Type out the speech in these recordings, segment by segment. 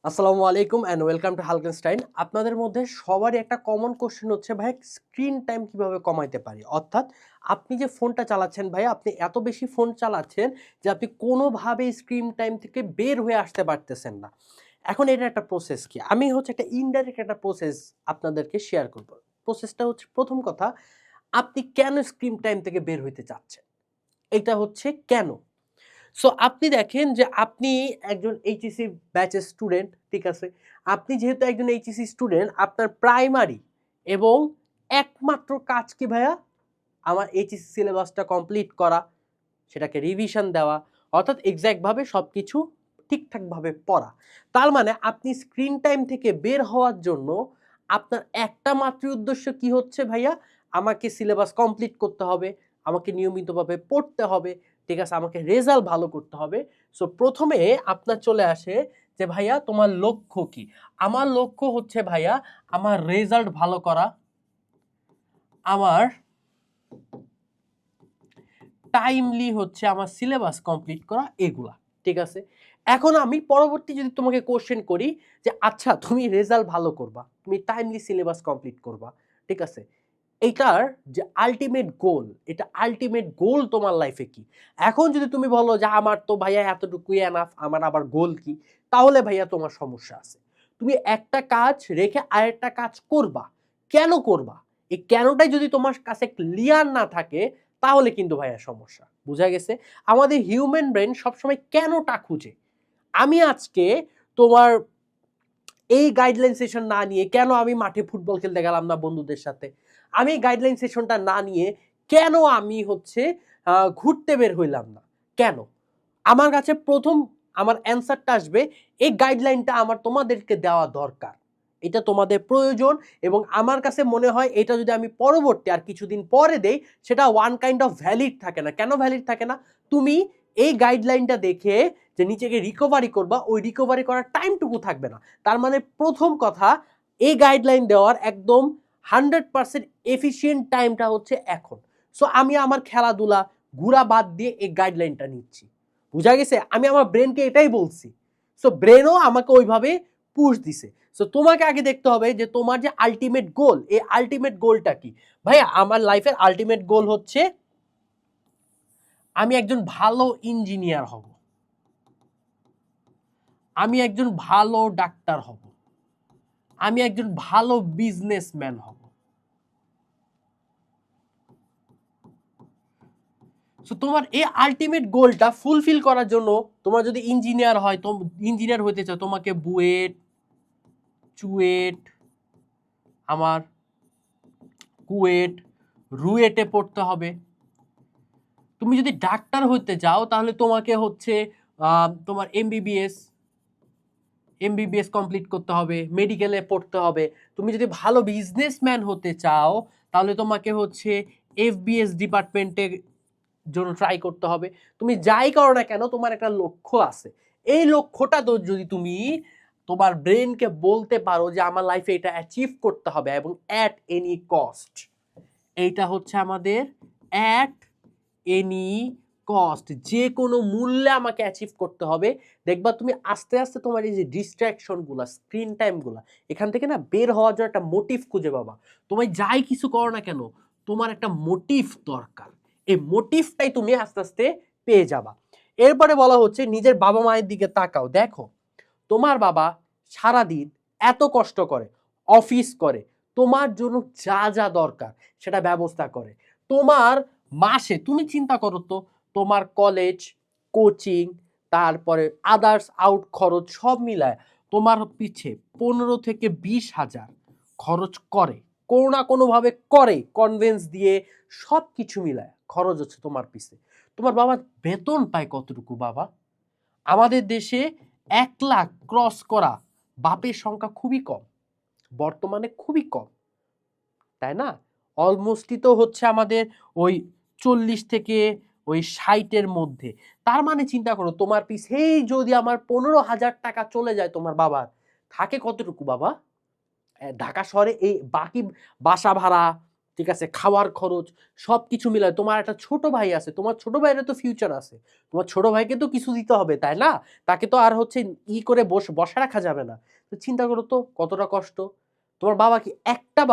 আসসালামু আলাইকুম and welcome to হালকেনস্টাইন। আপনাদের মধ্যে সবারই একটা কমন কোশ্চেন হচ্ছে, ভাই স্ক্রিন টাইম কিভাবে কমাইতে পারি? অর্থাৎ আপনি যে ফোনটা চালাচ্ছেন ভাই, আপনি এত বেশি ফোন চালাচ্ছেন যে আপনি কোনোভাবেই স্ক্রিন টাইম থেকে বের হয়ে আসতে পারতেছেন না। এখন এটা একটা প্রসেস কি? আমি হচ্ছে একটা ইনডাইরেক্ট একটা প্রসেস আপনাদেরকে শেয়ার করব। প্রসেসটা হচ্ছে, প্রথম কথা, আপনি কেন স্ক্রিন টাইম থেকে বের হইতে চাচ্ছেন? এটা হচ্ছে কেন? সো আপনি দেখেন যে আপনি একজন এইচএসসি ব্যাচের স্টুডেন্ট, ঠিক আছে? আপনি যেহেতু একজন এইচএসসি স্টুডেন্ট, আপনার প্রাইমারি এবং একমাত্র কাজ কি ভাইয়া? আমার এইচএসসি সিলেবাসটা কমপ্লিট করা, সেটাকে রিভিশন দেওয়া, অর্থাৎ এক্সাক্টভাবে সবকিছু ঠিকঠাকভাবে পড়া। তার মানে আপনি স্ক্রিন টাইম থেকে বের হওয়ার জন্য আপনার একটা মাত্র উদ্দেশ্য কি হচ্ছে ভাইয়া? আমাকে সিলেবাস কমপ্লিট করতে হবে, আমাকে নিয়মিতভাবে পড়তে হবে, ঠিক আছে? আমাকে রেজাল্ট ভালো করতে হবে। সো প্রথমে আপনার চলে আসে যে ভাইয়া তোমার লক্ষ্য কি? আমার লক্ষ্য হচ্ছে ভাইয়া আমার রেজাল্ট ভালো করা, আমার টাইমলি হচ্ছে আমার সিলেবাস কমপ্লিট করা, এগুলা, ঠিক আছে? এখন আমি পরবর্তী যদি তোমাকে কোশ্চেন করি যে আচ্ছা তুমি রেজাল্ট ভালো করবা, তুমি টাইমলি সিলেবাস কমপ্লিট করবা, ঠিক আছে, এইটার যে আলটিমেট গোল, এটা আলটিমেট গোল তোমার লাইফে কি? এখন যদি তুমি বলো যে আমার তো ভাইয়া এতটুকুই এনাফ, আমার আবার গোল কি? তাহলে ভাইয়া তোমার সমস্যা আছে। তুমি একটা কাজ রেখে আরেকটা কাজ করবা, কেন করবা? এই কেনটাই যদি তোমার কাছে ক্লিয়ার না থাকে, তাহলে কিন্তু ভাইয়া সমস্যা। বুঝা গেছে? আমাদের হিউম্যান ব্রেন সবসময় কেনটা খুঁজে। আমি আজকে তোমার এই গাইডলাইন সেশন না নিয়ে কেন আমি মাঠে ফুটবল খেলতে গেলাম না বন্ধুদের সাথে? আমি গাইডলাইন সেশনটা না নিয়ে কেন আমি হচ্ছে ঘুরতে বের হইলাম না? কেন? আমার কাছে প্রথম আমার অ্যান্সারটা আসবে, এই গাইডলাইনটা আমার তোমাদেরকে দেওয়া দরকার। এটা তোমাদের প্রয়োজন এবং আমার কাছে মনে হয় এটা যদি আমি পরবর্তী আর কিছুদিন পরে দেই, সেটা ওয়ান কাইন্ড অফ ভ্যালিড থাকে না। কেন ভ্যালিড থাকে না? তুমি এই গাইডলাইনটা দেখে যে নিজেকে রিকভারি করবা, ওই রিকভারি করার টাইমটুকু থাকবে না। তার মানে প্রথম কথা, এই গাইডলাইন দেওয়ার একদম 100% এফিশিয়েন্ট টাইমটা হচ্ছে এখন। সো আমি আমার খেলাধুলা, ঘোরা বাদ দিয়ে এই গাইডলাইনটা নিচ্ছি। বুঝা গেছে? আমি আমার ব্রেনকে এটাই বলছি। সো ব্রেনও আমাকে ওইভাবে পুশ দিছে। সো তোমাকে আগে দেখতে হবে যে তোমার যে আলটিমেট গোল, এই আলটিমেট গোলটা কি? ভাইয়া আমার লাইফের আলটিমেট গোল হচ্ছে আমি একজন ভালো ইঞ্জিনিয়ার হব, আমি একজন ভালো ডাক্তার হব, আমি একজন ভালো বিজনেসম্যান হব। সো তোমার এই আলটিমেট গোলটা ফুলফিল করার জন্য, তোমার যদি ইঞ্জিনিয়ার হয়, তো ইঞ্জিনিয়ার হতে চাও, তোমাকে বুয়েট, চুয়েট, আমার কুয়েট, রুয়েটে পড়তে হবে। তুমি যদি ডাক্তার হতে চাও তাহলে তোমাকে হচ্ছে তোমার এমবিবিএস কমপ্লিট করতে হবে, মেডিকেলে পড়তে হবে। তুমি যদি ভালো বিজনেসম্যান হতে চাও তাহলে তোমাকে হচ্ছে এফবিএস ডিপার্টমেন্টের জন্য ট্রাই করতে হবে। তুমি যাই করো না কেন, তোমার একটা লক্ষ্য আছে। এই লক্ষ্যটা তো যদি তুমি তোমার ব্রেনকে বলতে পারো যে আমার লাইফে এটা অ্যাচিভ করতে হবে এবং অ্যাট এনি কস্ট, এইটা হচ্ছে আমাদের অ্যাট এনি কস্ট, যে কোনো মূল্যে আমাকে অ্যাচিভ করতে হবে। দেখবা তুমি আস্তে আস্তে তোমার এই যে ডিস্ট্রাকশনগুলো, স্ক্রিন টাইমগুলো, এখান থেকে না বের হওয়ার জন্য একটা মোটিভ খুঁজে পাবা। তোমায় যাই কিছু করো না কেন, তোমার একটা মোটিভ দরকার। এই মোটিভটাই তুমি আস্তে আস্তে পেয়ে যাবা। এরপরে বলা হচ্ছে নিজের বাবা মায়ের দিকে তাকাও, দেখো তোমার বাবা সারাদিন এত কষ্ট করে, অফিস করে, তোমার জন্য যা যা দরকার সেটা ব্যবস্থা করে। তোমার মাসে তুমি চিন্তা করো তো, তোমার কলেজ, কোচিং, তারপরে আদার্স আউট খরচ সব মিলায় তোমার পিছে 15 থেকে 20 হাজার খরচ করে, কোনো না কোনোভাবে করে, কনভেন্স দিয়ে সব কিছু মিলায় খরচ হচ্ছে তোমার পিছে। তোমার বাবার বেতন পায় কতটুকু বাবা? আমাদের দেশে 1 লাখ ক্রস করা বাপের সংখ্যা খুবই কম, বর্তমানে খুবই কম, তাই না? অলমোস্টই তো হচ্ছে আমাদের ওই 40 থেকে ওই 60-এর মধ্যে। তার মানে চিন্তা করো, তোমার পিছেই যদি আমার 15,000 টাকা চলে যায় তোমার বাবার, থাকে কতটুকু বাবা? ঢাকা শহরে এই বাকি বাসা ভাড়া, ঠিক আছে, খাওয়ার খরচ সবকিছু মিলায়। তোমার একটা ছোট ভাই আছে, তোমার ছোট ভাইয়ের তো ফিউচার আছে, তোমার ছোট ভাইকে তো কিছু দিতে হবে, তাই না? তাকে তো আর হচ্ছে করে বসে রাখা যাবে না। তো চিন্তা করো তো কতটা কষ্ট। তোমার বাবা কি একটা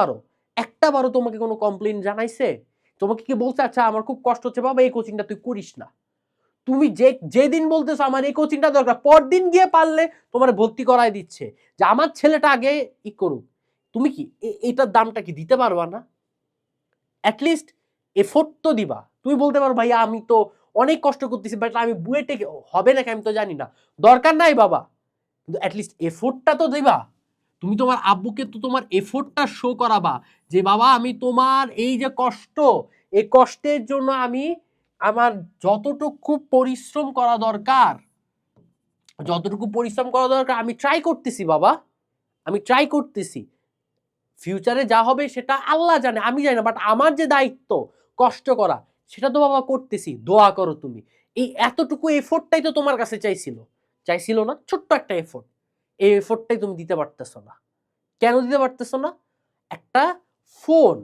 বারো তোমাকে কোনো কমপ্লেইন জানাইছে? তোমাকে কি বলছে আচ্ছা আমার খুব কষ্ট হচ্ছে বাবা এই কোচিংটা তুই করিস না? তুমি যেদিন বলতেছো আমার এই কোচিংটা দরকার, পরদিন গিয়ে পারলে তোমার ভর্তি করায় দিচ্ছে যে আমার ছেলেটা আগে করুক। তুমি কি এটার দামটা কি দিতে পারবা না? অ্যাটলিস্ট এফোর্ট তো দিবা। তুমি বলতে পারো ভাইয়া আমি তো অনেক কষ্ট করতেছি, বাট আমি বুয়েটে হবে নাকি আমি তো জানি না, দরকার নাই বাবা, কিন্তু অ্যাটলিস্ট এফোর্টটা তো দিবা। তুমি তোমার আব্বুকে তো তোমার এফোর্টটা শো করাবা যে বাবা আমি তোমার এই যে কষ্ট, এই কষ্টের জন্য আমি আমার যতটুকু পরিশ্রম করা দরকার আমি ট্রাই করতেছি বাবা, আমি ট্রাই করতেছি। ফিউচারে যা হবে সেটা আল্লাহ জানে, আমি জানি না, বাট আমার যে দায়িত্ব কষ্ট করা সেটা তো বাবা করতেছি। দোয়া করো তুমি। এই এতটুকু এফোর্টটাই তো তোমার কাছে চাইছিল না? ছোট্ট একটা এফোর্ট, এই এফোর্টটাই তুমি দিতে পারতেছো না। কেন দিতে পারতেছো না? একটা ফোন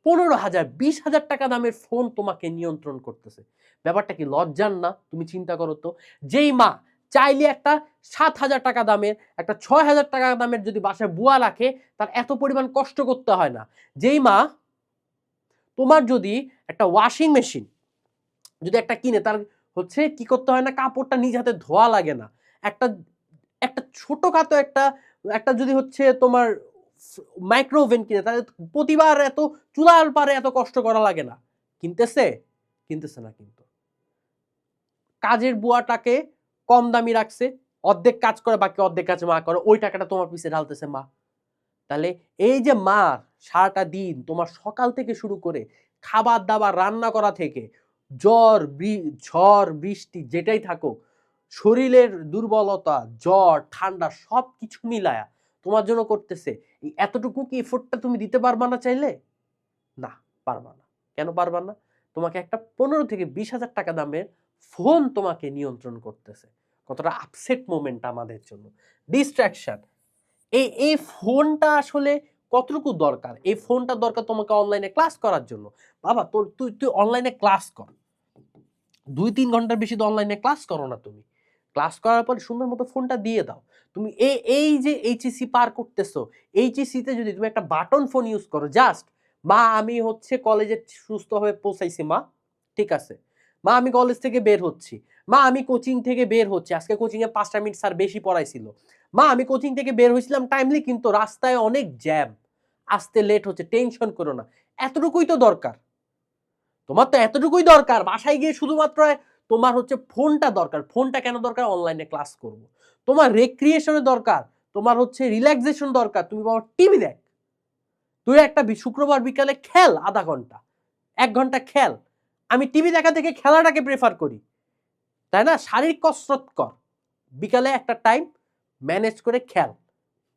15,000 20,000 টাকা দামের ফোন তোমাকে নিয়ন্ত্রণ করতেছে। ব্যাপারটা কি লজ্জার না? তুমি চিন্তা করো তো, যেই মা চাইলে একটা 7,000 টাকা দামের, একটা 6,000 টাকা দামের যদি বাসায় বুয়া রাখে, তার এত পরিমাণ কষ্ট করতে হয় না। যেই মা তোমার যদি একটা ওয়াশিং মেশিন যদি একটা কিনে, তার হচ্ছে কি করতে হয় না, কাপড়টা নিজ হাতে ধোয়া লাগে না। একটা একটা ছোটখাটো একটা একটা যদি হচ্ছে তোমার মাইক্রোওভেন কিনে, তাহলে প্রতিবার এত চুলার পারে এত কষ্ট করা লাগে না। কিনতেছে না। কিন্তু কাজের বুয়াটাকে কম দামি রাখছে, অর্ধেক কাজ করে বাকি অর্ধেক কাজ মা করে, ওই টাকাটা তোমার পিছে ঢালতেছে মা। তাহলে এই যে মা সারাটা দিন তোমার সকাল থেকে শুরু করে খাবার দাবার রান্না করা থেকে ঝড় বৃষ্টি যেটাই থাকুক, শরীরের দুর্বলতা জ্বর ঠান্ডা সব কিছু মিলায়া তোমার জন্য করতেছে, এতটুকু কি এফোর্টটা তুমি দিতে পারবা না চাইলে? না, পারবা না। কেন পারবা না? তোমাকে একটা 15 থেকে 20,000 টাকা দামের ফোন তোমাকে নিয়ন্ত্রণ করতেছে। কতটা আপসেট মোমেন্ট আমাদের জন্য, ডিস্ট্রাকশন। এই ফোনটা আসলে কতটুকু দরকার? এই ফোনটা দরকার তোমাকে অনলাইনে ক্লাস করার জন্য। বাবা তুই অনলাইনে ক্লাস কর, 2-3 ঘন্টার বেশি তো অনলাইনে ক্লাস করো না। তুমি ক্লাস করার পর সুন্দর মতো ফোনটা দিয়ে দাও। তুমি এই যে এইচএসসি পার করতেছো, এইচএসসি তে যদি তুমি একটা বাটন ফোন ইউজ করো, জাস্ট মা আমি হচ্ছে কলেজে সুস্থভাবে পৌঁছাইছি মা, ঠিক আছে মা আমি কলেজ থেকে বের হচ্ছি, মা আমি কোচিং থেকে বের হচ্ছি, আজকে কোচিং এ 5টা মিনিট স্যার বেশি পড়াইছিল, মা আমি কোচিং থেকে বের হয়েছিলাম টাইমলি, কিন্তু রাস্তায় অনেক জ্যাম, আসতে লেট হচ্ছে, টেনশন করো না। এতটুকুই তো দরকার, তোমার তো এতটুকুই দরকার। বাসায় গিয়ে শুধুমাত্র তোমার হচ্ছে ফোনটা দরকার। ফোনটা কেন দরকার? অনলাইনে ক্লাস করব। তোমার রেক্রিয়েশনের দরকার, তোমার হচ্ছে রিল্যাক্সেশন দরকার, তুমি বাবা টিভি দেখ, তুই একটা শুক্রবার বিকালে খেল আধা ঘন্টা 1 ঘন্টা খেল। আমি টিভি দেখা থেকে খেলাটাকে প্রেফার করি, তাই না? শারীরিক কসরত কর, বিকালে একটা টাইম ম্যানেজ করে খেল,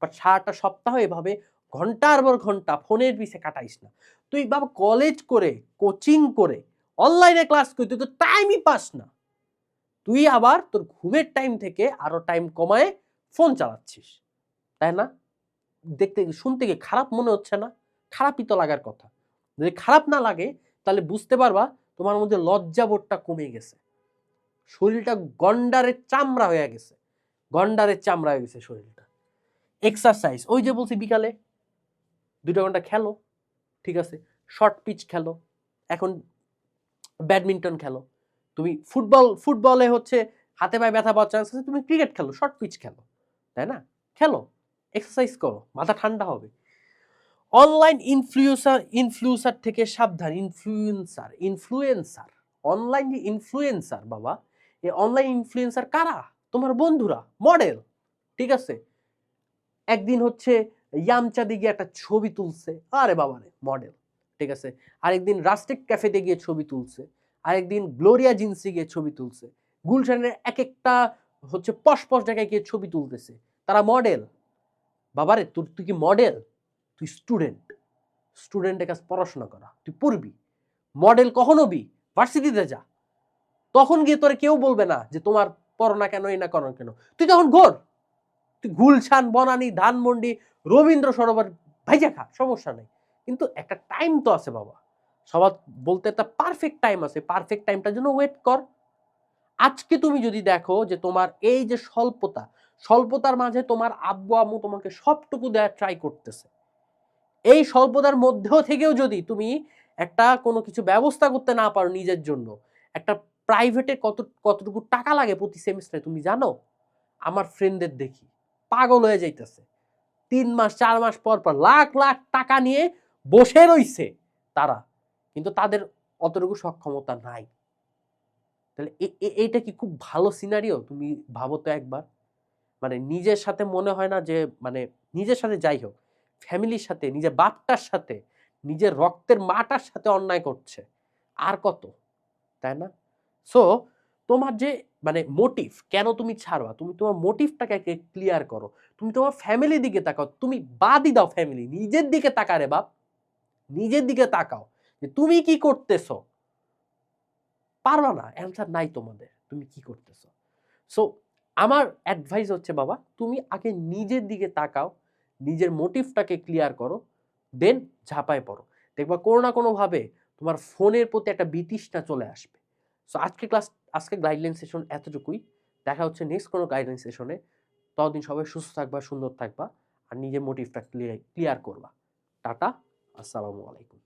বাট সারাটা সপ্তাহ এভাবে ঘন্টার পর ঘন্টা ফোনের পিছে কাটাইস না। তুই বাবা কলেজ করে কোচিং করে অনলাইনে ক্লাস করি, তুই তো টাইমই পাস না। তুই আবার তোর ঘুমের টাইম থেকে আরো টাইম কমায় ফোন চালাচ্ছিস, তাই না? দেখতে শুনতে গিয়ে খারাপ মনে হচ্ছে না? খারাপই তো লাগার কথা। যদি খারাপ না লাগে তাহলে বুঝতে পারবা তোমার মধ্যে লজ্জাবোধটা কমে গেছে, শরীরটা গন্ডারের চামড়া হয়ে গেছে শরীরটা। এক্সারসাইজ, ওই যে বলছি বিকালে 2 ঘন্টা খেলো, ঠিক আছে, শর্ট পিচ খেলো, এখন ব্যাডমিন্টন খেলো, তুমি ফুটবলে হচ্ছে হাতে পায়ে ব্যথা পাওয়ার চান্স আছে, তুমি ক্রিকেট খেলো, শর্ট পিচ খেলো, তাই না? খেলো, এক্সারসাইজ করো, মাথা ঠান্ডা হবে। অনলাইন ইনফ্লুয়েন্সার থেকে সাবধান। ইনফ্লুয়েন্সার অনলাইন ইনফ্লুয়েন্সার বাবা, এই অনলাইন ইনফ্লুয়েন্সার কারা? তোমার বন্ধুরা, মডেল, ঠিক আছে। একদিন হচ্ছে ইয়ামচাঁদে গিয়ে একটা ছবি তুলছে, আরে বাবা রে মডেল, ঠিক আছে। আরেকদিন রাস্টিক ক্যাফেতে গিয়ে ছবি তুলছে, আরেকদিন গ্লোরিয়া জিন্সে গিয়ে ছবি তুলছে, গুলশানের এক একটা হচ্ছে পশ জায়গায় গিয়ে ছবি তুলতেছে, তারা মডেল। বাবারে তুই কি মডেল? তুই স্টুডেন্টের কাছে পড়াশোনা করা, তুই পড়বি। মডেল কখন হবি? ভার্সিটিতে যা, তখন গিয়ে তোরে কেউ বলবে না যে তোমার পড়ো না কেন, এই না করো কেন। তুই তখন ঘোর, তুই গুলশান বনানী ধানমন্ডি রবীন্দ্র সরোবর ভাইজা খা, সমস্যা নেই, কিন্তু একটা টাইম তো আছে বাবা, সবার বলতে একটা পারফেক্ট টাইম আছে, পারফেক্ট টাইমটার জন্য ওয়েট কর। আজকে তুমি যদি দেখো যে তোমার এই যে স্বল্পতার মাঝে তোমার আব্বু আম্মু তোমাকে সবটুকু দেওয়ার ট্রাই করতেছে, এই স্বল্পতার মধ্যেও থেকেও যদি তুমি একটা কোনো কিছু ব্যবস্থা করতে না পারো নিজের জন্য, একটা প্রাইভেটে কতটুকু টাকা লাগে প্রতি সেমিস্টারে তুমি জানো? আমার ফ্রেন্ডদের দেখি পাগল হয়ে যাইতেছে, 3 মাস 4 মাস পর পর লাখ লাখ টাকা নিয়ে বসে রইছে তারা, কিন্তু তাদের অতটুকু সক্ষমতা নাই। তাহলে এইটা কি খুব ভালো সিনারিও? তুমি ভাবো তো একবার। মানে নিজের সাথে মনে হয় না যে, মানে নিজের সাথে যাই হোক, ফ্যামিলির সাথে, নিজের বাপটার সাথে, নিজের রক্তের মাটার সাথে অন্যায় করছে, আর কত, তাই না? সো তোমার যে মানে মোটিভ, কেন তুমি ছাড়বা, তুমি তোমার মোটিভটাকে ক্লিয়ার করো। তুমি তোমার ফ্যামিলির দিকে তাকাও, তুমি বাদই দাও ফ্যামিলি, নিজের দিকে তাকা রে বাপ, নিজের দিকে তাকাও যে তুমি কি করতেছো। পারবা না, অ্যান্সার নাই তোমাদের, তুমি কি করতেছো। সো আমার অ্যাডভাইস হচ্ছে বাবা, তুমি আগে নিজের দিকে তাকাও, নিজের মোটিভটাকে ক্লিয়ার করো, দেন ঝাঁপায় পড়ো। দেখবা কোনো না কোনোভাবে তোমার ফোনের প্রতি একটা বিতৃষ্ণা চলে আসবে। সো আজকে গাইডলাইন সেশন এতটুকুই। দেখা হচ্ছে নেক্সট কোনো গাইডলাইন সেশনে। ততদিন সবাই সুস্থ থাকবা, সুন্দর থাকবা, আর নিজের মোটিভটা ক্লিয়ার করবা। টাটা, আসসালামু আলাইকুম।